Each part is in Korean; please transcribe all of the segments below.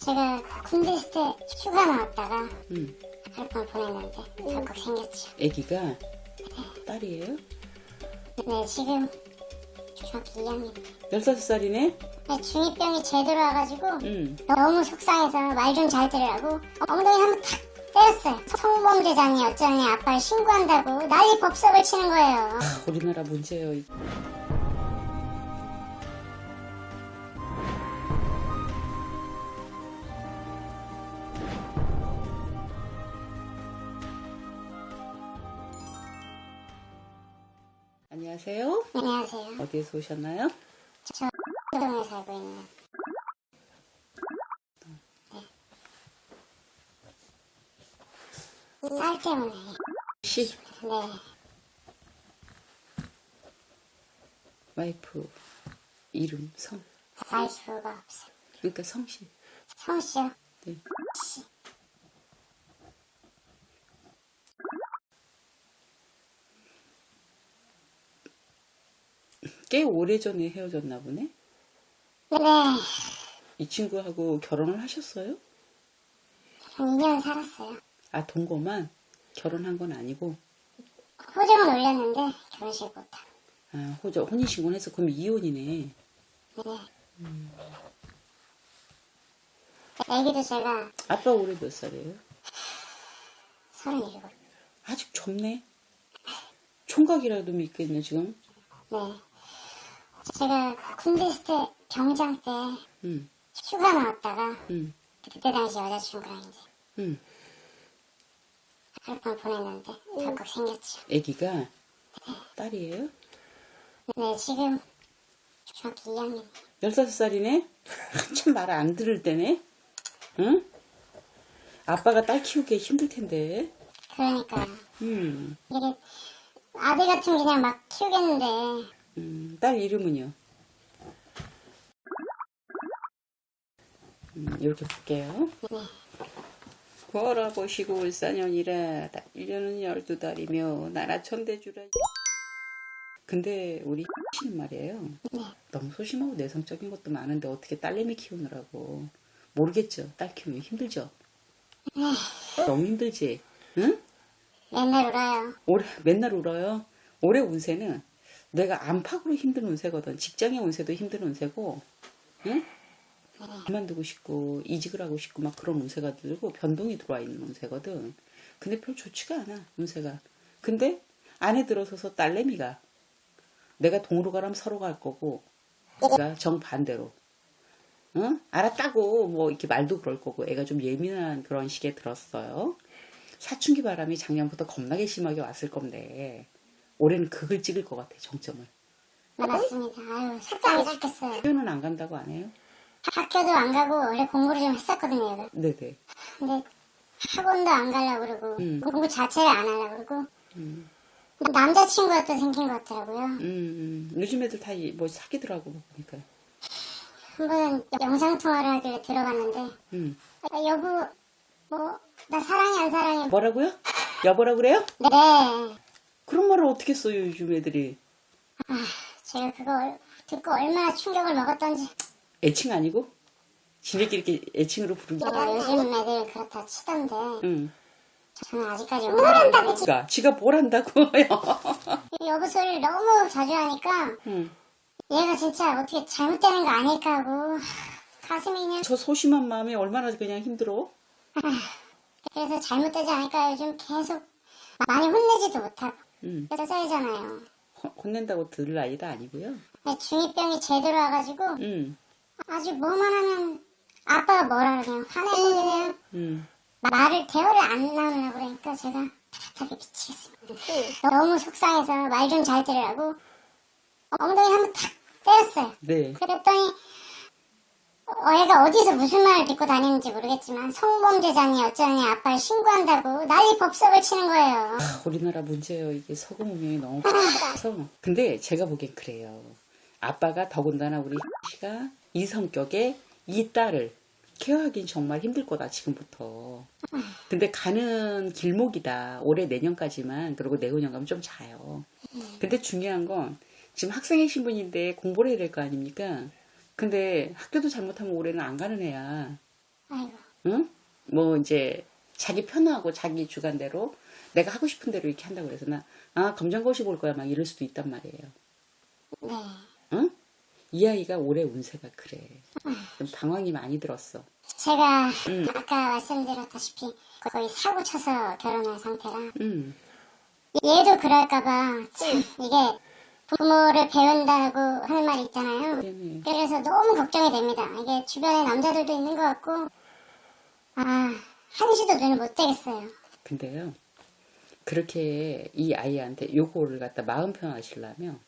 제가 군대 있을 때 휴가 나왔다가 응. 하룻밤 보냈는데 덜컥 생겼죠. 아기가 딸이에요? 네, 지금 중학교 2학년. 15살이네? 중2병이 제대로 와가지고 응. 너무 속상해서 말 좀 잘 들으라고 엉덩이 한번 탁 때렸어요. 성범죄자니 어쩌니 아빠를 신고한다고 난리 법석을 치는 거예요. 우리나라 문제예요. 안녕하세요. 안녕하세요. 어디에서 오셨나요? 저 동에 살고 있는. 네. 딸 때문에. 씨, 네. 와이프 이름, 성. 와이프가 없어요. 그러니까 성씨. 성씨요? 네. 씨. 꽤 오래전에 헤어졌나 보네? 네. 이 친구하고 결혼을 하셨어요? 한 2년 살았어요. 아, 동거만? 결혼한 건 아니고? 호적은 올렸는데 결혼식 못하고. 아, 혼인신고는 해서 그럼 이혼이네. 네. 애기도 제가 아빠 올해 몇 살이에요? 37. 아직 젊네. 총각이라도 믿겠네, 지금. 네. 제가 군대 있을 때 병장 때 응, 휴가 나왔다가 응, 그때 당시 여자친구랑 이제 응. 하룻밤 보냈는데 덜컥 생겼죠. 아기가 딸이에요? 네, 지금 중학교 2학년. 15살이네? 한참 말 안 들을 때네? 응? 아빠가 딸 키우기 힘들 텐데. 그러니까요. 음, 이게 아들 같으면 그냥 막 키우겠는데 딸 이름은요? 이렇게 볼게요. 네. 걸어보시고 울사년이라 1년은 12달이며 나라 천대주라. 근데 우리 씨는 말이에요. 너무 소심하고 내성적인 것도 많은데 어떻게 딸내미 키우느라고. 모르겠죠. 딸 키우면 힘들죠. 너무 힘들지. 응? 맨날 울어요. 맨날 울어요. 올해 운세는 내가 안팎으로 힘든 운세거든. 직장의 운세도 힘든 운세고, 응? 그만두고 싶고 이직을 하고 싶고 막 그런 운세가 들고 변동이 들어와 있는 운세거든. 근데 별 좋지가 않아 운세가. 근데 안에 들어서서 딸내미가 내가 동으로 가라면 서로 갈 거고 내가 정반대로 응? 알았다고 뭐 이렇게 말도 그럴 거고 애가 좀 예민한 그런 식에 들었어요. 사춘기 바람이 작년부터 겁나게 심하게 왔을 건데 올해는 극을 찍을 것 같아. 정점을. 맞습니다. 아유, 속상해 죽겠어요. 학교는 안 간다고 안 해요? 학교도 안 가고 원래 공부를 좀 했었거든요. 얘가. 네네. 근데 학원도 안 가려고 그러고 공부 자체를 안 하려고 그러고 남자친구가 또 생긴 것 같더라고요. 요즘 애들 다 뭐 사귀더라고 보니까. 한 번은 영상통화를 하길래 들어갔는데 아, 여보 뭐 나 사랑해 안 사랑해. 뭐라고요? 여보라 그래요? 네. 그런 말을 어떻게 써요 요즘 애들이. 제가 그거 듣고 얼마나 충격을 먹었던지. 애칭 아니고? 지네끼리 이렇게 애칭으로 부르는 거. 요즘 애들 그렇다 치던데 응. 저는 아직까지 모른다고. 지가 뭘 한다고요? 여보 소리를 너무 자주 하니까 응. 얘가 진짜 어떻게 잘못되는 거 아닐까 하고 가슴이 그냥. 저 소심한 마음이 얼마나 그냥 힘들어? 그래서 잘못되지 않을까 요즘 계속 많이 혼내지도 못하고 여자애잖아요. 혼낸다고 들을 나이도 아니고요. 중2병이 제대로 와가지고 응. 아주 뭐만 하면 아빠가 뭐라 그러냐 화내고 그냥 대화를 안 나누려고 그러니까 제가 답답하게 미치겠습니다. 너무 속상해서 말 좀 잘 들으라고 엉덩이 한번 탁 때렸어요. 네. 그랬더니 애가 어디서 무슨 말을 듣고 다니는지 모르겠지만 성범죄자니 어쩌니 아빠를 신고한다고 난리 법석을 치는 거예요. 우리나라 문제예요. 이게 서구 문명이 너무 커서. 근데 제가 보기엔 그래요. 아빠가 더군다나 우리 씨가 이 성격에 이 딸을 케어하긴 정말 힘들 거다 지금부터. 근데 가는 길목이다. 올해 내년까지만. 그리고 내후년 가면 좀 자요. 근데 중요한 건 지금 학생의 신분인데 공부를 해야 될 거 아닙니까? 근데 학교도 잘못하면 올해는 안 가는 애야. 아유, 뭐 이제 자기 편하고 자기 주관대로 내가 하고 싶은 대로 이렇게 한다고 그래서 검정고시 볼 거야 막 이럴 수도 있단 말이에요. 네. 응? 이 아이가 올해 운세가 그래. 좀 방황이 많이 들었어. 제가 아까 말씀드렸다시피 거의 사고 쳐서 결혼한 상태라 얘도 그럴까봐 참 이게 부모를 배운다고 하는 말이 있잖아요. 네네. 그래서 너무 걱정이 됩니다. 이게 주변에 남자들도 있는 것 같고 한시도 눈을 못 떼겠어요. 근데요, 그렇게 이 아이한테 요거를 갖다 마음 편하시려면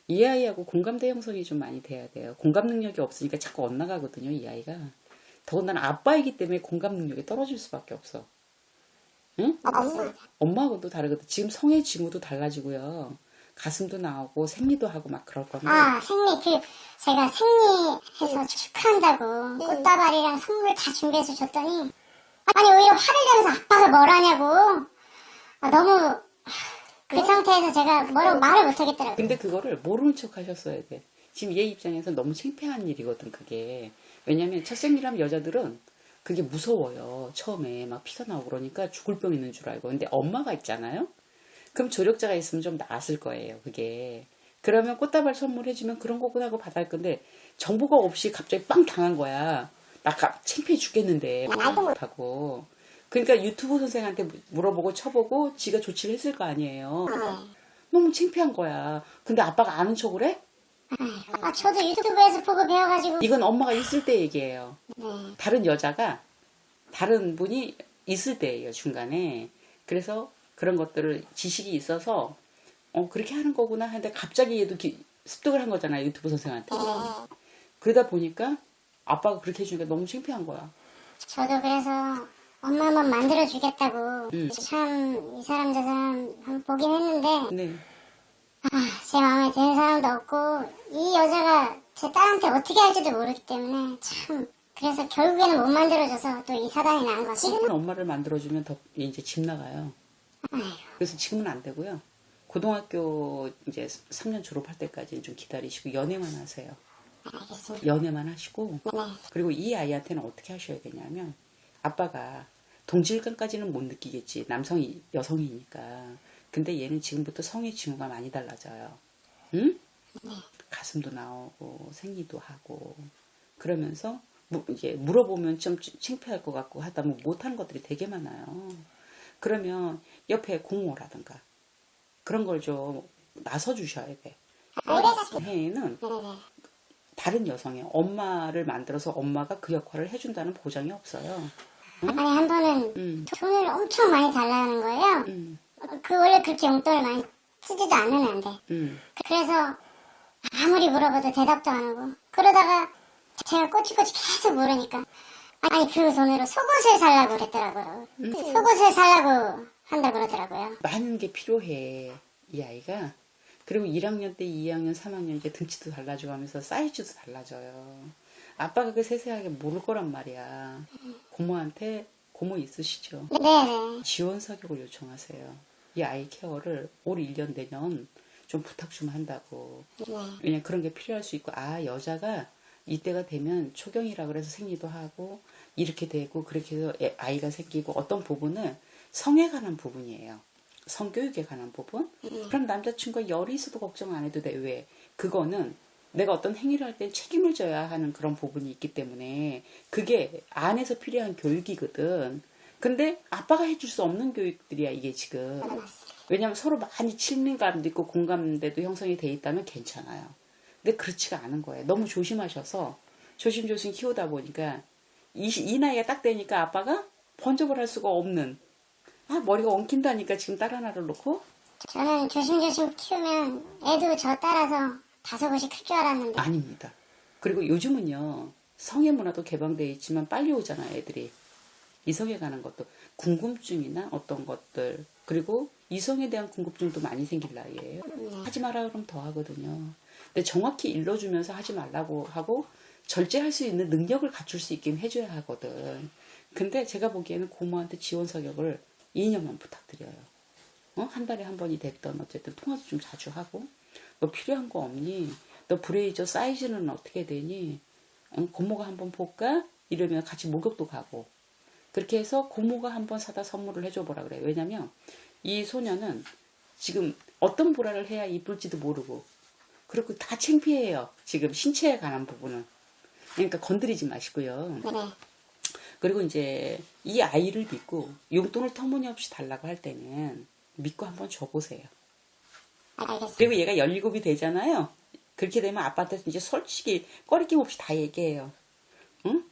이 아이하고 공감대 형성이 좀 많이 돼야 돼요. 공감 능력이 없으니까 자꾸 엇나가거든요, 이 아이가. 더군다나 아빠이기 때문에 공감 능력이 떨어질 수밖에 없어. 응? 맞습니다. 엄마하고도 다르거든. 지금 성의 징후도 달라지고요. 가슴도 나오고 생리도 하고 막 그럴 겁니다. 생리 제가 생리해서 축하한다고 꽃다발이랑 선물 다 준비해서 줬더니 아니 오히려 화를 내면서 아빠가 뭘 하냐고 너무 그 상태에서 제가 뭐라고 말을 못 하겠더라고요. 근데 그거를 모르는 척 하셨어야 돼. 지금 얘 입장에서 너무 창피한 일이거든, 그게. 왜냐면 첫 생리하면 여자들은 그게 무서워요. 처음에 막 피가 나오고 그러니까 죽을 병 있는 줄 알고. 근데 엄마가 있잖아요? 그럼 조력자가 있으면 좀 나았을 거예요, 그게. 그러면 꽃다발 선물해주면 그런 거구나 하고 받을 건데 정보가 없이 갑자기 빵 당한 거야. 나 창피해 죽겠는데. 하고. 그러니까 유튜브 선생한테 물어보고 쳐보고 지가 조치를 했을 거 아니에요. 너무 창피한 거야. 근데 아빠가 아는 척을 해? 저도 유튜브에서 보고 배워가지고 이건 엄마가 있을 때 얘기예요. 다른 여자가 다른 분이 있을 때예요, 중간에. 그래서 그런 것들을 지식이 있어서 그렇게 하는 거구나 하는데 갑자기 얘도 습득을 한 거잖아요, 유튜브 선생한테. 그러다 보니까 아빠가 그렇게 해주니까 너무 창피한 거야. 저도 그래서 엄마 한번 만들어주겠다고 참 이 사람 저 사람 한번 보긴 했는데 네. 제 마음에 드는 사람도 없고 이 여자가 제 딸한테 어떻게 할지도 모르기 때문에 참 그래서 결국에는 못 만들어줘서 또 이 사단이 난 거지. 지금은 엄마를 만들어주면 더 이제 집 나가요. 그래서 지금은 안 되고요. 고등학교 이제 3년 졸업할 때까지 좀 기다리시고 연애만 하세요. 알겠습니다. 연애만 하시고 네. 그리고 이 아이한테는 어떻게 하셔야 되냐면 아빠가 동질감까지는 못 느끼겠지. 남성이 여성이니까. 근데 얘는 지금부터 성의 징후가 많이 달라져요. 응? 가슴도 나오고 생리도 하고 그러면서 이제 물어보면 좀 창피할 것 같고 하다 보면 못하는 것들이 되게 많아요. 그러면 옆에 공모라든가 그런 걸 좀 나서 주셔야 돼. 해에는 다른 여성의 엄마를 만들어서 엄마가 그 역할을 해준다는 보장이 없어요. 아니 한 번은 돈을 엄청 많이 달라는 거예요. 원래 그렇게 용돈을 많이 쓰지도 않는 애인데. 그래서 아무리 물어봐도 대답도 안 하고 그러다가 제가 꼬치꼬치 계속 물으니까 아니 그 돈으로 속옷을 살라고 그랬더라고요. 속옷을 살라고 한다고 그러더라고요. 많은 게 필요해, 이 아이가. 그리고 1학년 때 2학년 3학년 이제 등치도 달라지고 하면서 사이즈도 달라져요. 아빠가 그 세세하게 모를 거란 말이야. 고모 있으시죠? 네네. 지원 사격을 요청하세요. 이 아이 케어를 올 1년 내년 좀 부탁 좀 한다고. 왜냐면 그런 게 필요할 수 있고 여자가 이때가 되면 초경이라 그래서 생리도 하고 이렇게 되고 그렇게 해서 아이가 생기고 어떤 부분은 성에 관한 부분이에요. 성교육에 관한 부분. 그럼 남자친구가 열이 있어도 걱정 안 해도 돼. 왜? 그거는 내가 어떤 행위를 할 때 책임을 져야 하는 그런 부분이 있기 때문에 그게 안에서 필요한 교육이거든. 근데 아빠가 해줄 수 없는 교육들이야 이게 지금. 왜냐면 서로 많이 친밀감도 있고 공감대도 형성이 돼 있다면 괜찮아요. 근데 그렇지가 않은 거예요. 너무 조심하셔서 조심조심 키우다 보니까 이 나이가 딱 되니까 아빠가 번쩍을 할 수가 없는 머리가 엉킨다니까 지금 딸 하나를 놓고. 저는 조심조심 키우면 애도 저 따라서 5곳이 클 줄 알았는데. 아닙니다. 그리고 요즘은요 성의 문화도 개방되어 있지만 빨리 오잖아요 애들이. 이성에 관한 것도 궁금증이나 어떤 것들 그리고 이성에 대한 궁금증도 많이 생길 나이에요. 하지 마라 그러면 더 하거든요. 근데 정확히 일러주면서 하지 말라고 하고 절제할 수 있는 능력을 갖출 수 있게 해줘야 하거든. 근데 제가 보기에는 고모한테 지원 사격을 2년만 부탁드려요. 한 달에 한 번이 됐던 어쨌든 통화도 좀 자주 하고 너 필요한 거 없니? 너 브레이저 사이즈는 어떻게 되니? 고모가 한번 볼까? 이러면 같이 목욕도 가고 그렇게 해서 고모가 한번 사다 선물을 해줘 보라 그래요. 왜냐면 이 소녀는 지금 어떤 보라를 해야 이쁠지도 모르고 그리고 다 창피해요. 지금 신체에 관한 부분은. 그러니까 건드리지 마시고요. 네. 그리고 이제 이 아이를 믿고 용돈을 터무니없이 달라고 할 때는 믿고 한번 줘보세요. 알겠습니다. 그리고 얘가 17이 되잖아요. 그렇게 되면 아빠한테 이제 솔직히 꺼리낌 없이 다 얘기해요. 응?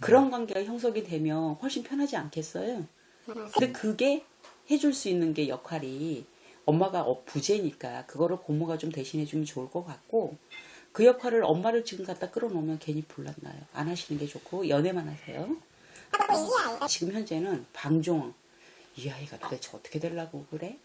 그런 관계가 형성이 되면 훨씬 편하지 않겠어요? 근데 그게 해줄 수 있는 게 역할이 엄마가 부재니까 그거를 고모가 좀 대신해주면 좋을 것 같고 그 역할을 엄마를 지금 갖다 끌어놓으면 괜히 불났나요. 안 하시는 게 좋고 연애만 하세요. 지금 현재는 방종 이 아이가 도대체 어떻게 되려고 그래?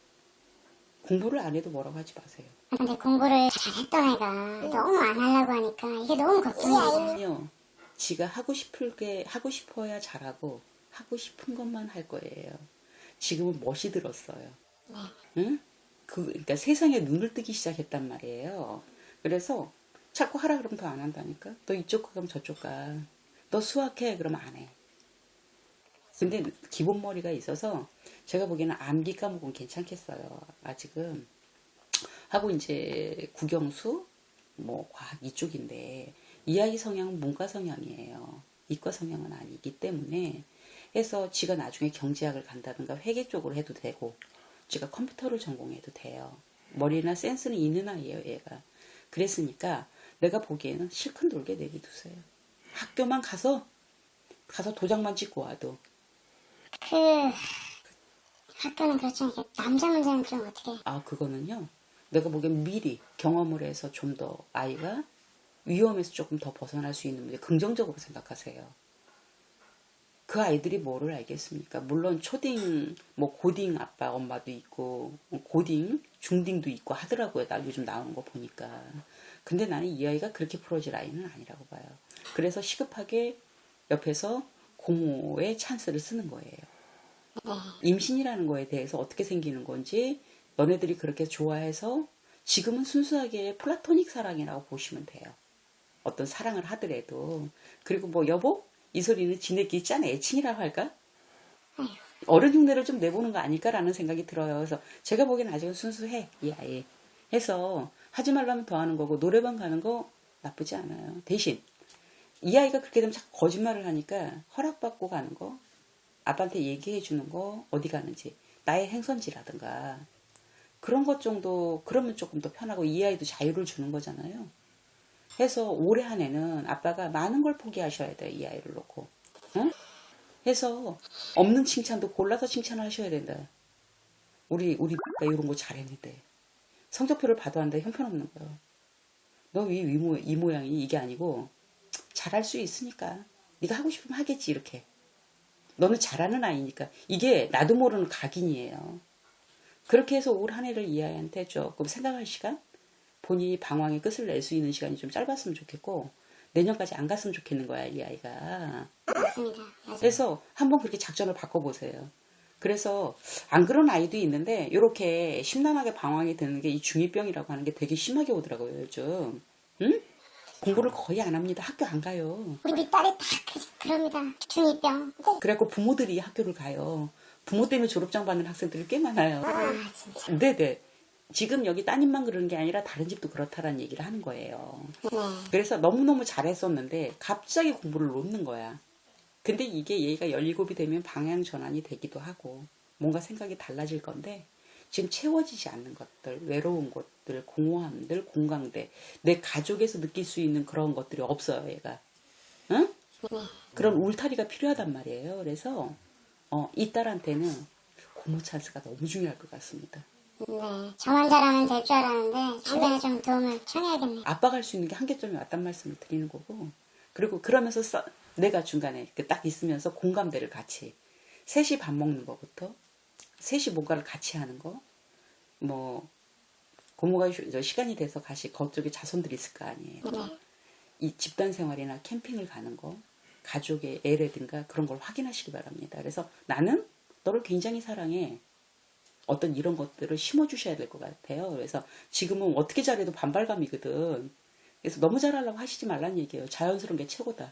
공부를 안 해도 뭐라고 하지 마세요. 근데 공부를 잘했던 애가 너무 안 하려고 하니까 이게 너무 걱정이에요. 아니요. 지가 하고 싶어야 잘하고 하고 싶은 것만 할 거예요. 지금은 멋이 들었어요. 응? 그러니까 세상에 눈을 뜨기 시작했단 말이에요. 그래서 자꾸 하라 그러면 더 안 한다니까. 너 이쪽 가 그럼 저쪽 가. 너 수학해 그러면 안 해. 근데 기본 머리가 있어서 제가 보기에는 암기 과목은 괜찮겠어요. 아직은. 하고 이제 국영수, 뭐 과학 이쪽인데 이 아이 성향은 문과 성향이에요. 이과 성향은 아니기 때문에 해서 지가 나중에 경제학을 간다든가 회계 쪽으로 해도 되고 지가 컴퓨터를 전공해도 돼요. 머리나 센스는 있는 아이예요, 얘가. 그랬으니까 내가 보기에는 실컷 놀게 내비두세요. 학교만 가서 도장만 찍고 와도. 그 학교는 그렇죠. 이게 남자 문제는 좀 어떻게? 그거는요. 내가 보기엔 미리 경험을 해서 좀 더 아이가 위험에서 조금 더 벗어날 수 있는 문제 긍정적으로 생각하세요. 그 아이들이 뭐를 알겠습니까? 물론 초딩, 뭐 고딩 아빠 엄마도 있고 고딩, 중딩도 있고 하더라고요. 나 요즘 나오는 거 보니까. 근데 나는 이 아이가 그렇게 풀어질 아이는 아니라고 봐요. 그래서 시급하게 옆에서 고모의 찬스를 쓰는 거예요. 임신이라는 거에 대해서 어떻게 생기는 건지 너네들이 그렇게 좋아해서 지금은 순수하게 플라토닉 사랑이라고 보시면 돼요. 어떤 사랑을 하더라도. 그리고 뭐 여보? 이 소리는 지네끼리 짠 애칭이라고 할까? 어른 흉내를 좀 내보는 거 아닐까라는 생각이 들어요. 그래서 제가 보기엔 아직은 순수해. 이 아이. 해서 하지 말라면 더 하는 거고 노래방 가는 거 나쁘지 않아요. 대신 이 아이가 그렇게 되면 자꾸 거짓말을 하니까 허락받고 가는 거 아빠한테 얘기해 주는 거 어디 가는지 나의 행선지라든가 그런 것 정도 그러면 조금 더 편하고 이 아이도 자유를 주는 거잖아요. 해서 올해 한 해는 아빠가 많은 걸 포기하셔야 돼요. 이 아이를 놓고. 응? 해서 없는 칭찬도 골라서 칭찬하셔야 된다. 우리가 이런 거 잘했는데 성적표를 봐도 한다 형편없는 거예요. 너 이 모양이 이게 아니고 잘할 수 있으니까 네가 하고 싶으면 하겠지 이렇게. 너는 잘하는 아이니까. 이게 나도 모르는 각인이에요. 그렇게 해서 올 한 해를 이 아이한테 조금 생각할 시간? 본인이 방황의 끝을 낼 수 있는 시간이 좀 짧았으면 좋겠고 내년까지 안 갔으면 좋겠는 거야 이 아이가. 맞습니다. 그래서 한번 그렇게 작전을 바꿔보세요. 그래서 안 그런 아이도 있는데 이렇게 심란하게 방황이 되는 게 이 중2병이라고 하는 게 되게 심하게 오더라고요 요즘. 응? 공부를 거의 안 합니다. 학교 안 가요. 우리 딸이 다 그럽니다. 중2병. 그래갖고 부모들이 학교를 가요. 부모 때문에 졸업장 받는 학생들이 꽤 많아요. 진짜. 네네. 지금 여기 따님만 그러는 게 아니라 다른 집도 그렇다라는 얘기를 하는 거예요. 그래서 너무너무 잘했었는데 갑자기 공부를 놓는 거야. 근데 이게 얘가 17이 되면 방향 전환이 되기도 하고 뭔가 생각이 달라질 건데 지금 채워지지 않는 것들, 외로운 것들, 공허함들, 공강대, 내 가족에서 느낄 수 있는 그런 것들이 없어요, 얘가. 응? 그런 울타리가 필요하단 말이에요. 그래서 이 딸한테는 고모 찬스가 너무 중요할 것 같습니다. 네. 저만 잘하면 될 줄 알았는데 주변에 좀 도움을 청해야겠네요. 아빠가 할 수 있는 게 한계점이 왔단 말씀을 드리는 거고 그리고 그러면서 내가 중간에 딱 있으면서 공감대를 같이 셋이 밥 먹는 거부터 셋이 뭔가를 같이 하는 거 뭐 고모가 시간이 돼서 그쪽에 자손들이 있을 거 아니에요. 이 집단 생활이나 캠핑을 가는 거 가족의 애라든가 그런 걸 확인하시기 바랍니다. 그래서 나는 너를 굉장히 사랑해. 어떤 이런 것들을 심어주셔야 될 것 같아요. 그래서 지금은 어떻게 잘해도 반발감이거든. 그래서 너무 잘하려고 하시지 말라는 얘기예요. 자연스러운 게 최고다.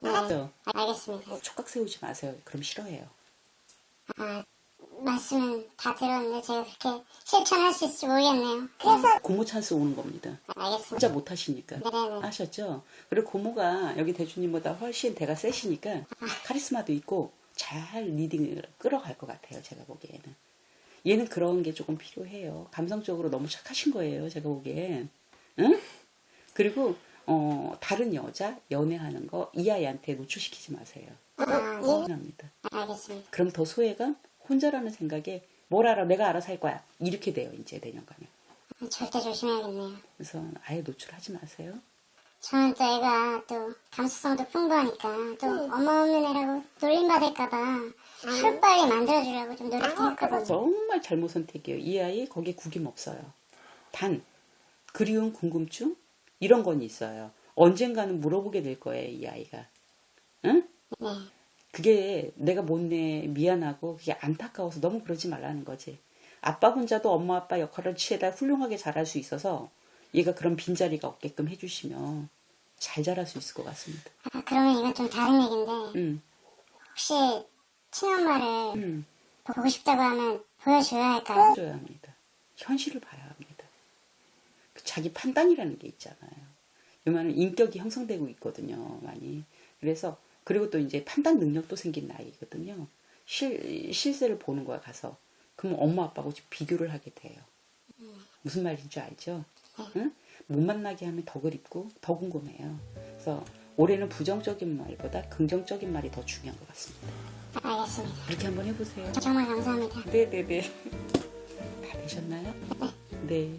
그래서 알겠습니다. 촉각 세우지 마세요. 그럼 싫어해요. 아, 말씀은 다 들었는데 제가 그렇게 실천할 수 있을지 모르겠네요. 그래서 고모 찬스 오는 겁니다. 알겠습니다. 진짜 못하시니까. 네네. 아셨죠? 그리고 고모가 여기 대주님보다 훨씬 대가 세시니까 카리스마도 있고 잘 리딩을 끌어갈 것 같아요. 제가 보기에는. 얘는 그런 게 조금 필요해요. 감성적으로 너무 착하신 거예요. 제가 보기엔. 응? 그리고 다른 여자 연애하는 거 이 아이한테 노출시키지 마세요. 합니다. 알겠습니다. 그럼 더 소외감? 혼자라는 생각에 뭘 알아? 내가 알아서 할 거야. 이렇게 돼요. 이제 내년간에. 절대 조심해야겠네요. 그래서 아예 노출하지 마세요. 저는 또 애가 또 감수성도 풍부하니까 또 엄마 없는 애라고 놀림받을까봐 하루빨리 만들어주려고 좀 노력했거든요. 정말 잘못 선택이에요. 이 아이 거기에 구김 없어요. 단 그리움, 궁금증 이런 건 있어요. 언젠가는 물어보게 될 거예요. 이 아이가. 응? 네. 그게 내가 못내 미안하고 그게 안타까워서 너무 그러지 말라는 거지. 아빠 혼자도 엄마 아빠 역할을 취해다 훌륭하게 잘할 수 있어서 얘가 그런 빈자리가 없게끔 해주시면 잘 자랄 수 있을 것 같습니다. 아, 그러면 이건 좀 다른 얘기인데 혹시 친엄마를 보고 싶다고 하면 보여줘야 할까요? 해줘야 합니다. 현실을 봐야 합니다. 자기 판단이라는 게 있잖아요. 요만은 인격이 형성되고 있거든요. 많이. 그래서 그리고 또 이제 판단 능력도 생긴 나이거든요. 실세를 보는 거야 가서. 그럼 엄마 아빠하고 비교를 하게 돼요. 무슨 말인지 줄 알죠? 응? 못 만나게 하면 더 그립고 더 궁금해요. 그래서 올해는 부정적인 말보다 긍정적인 말이 더 중요한 것 같습니다. 알겠습니다. 그렇게 한번 해보세요. 정말 감사합니다. 네네네. 다 되셨나요? 네.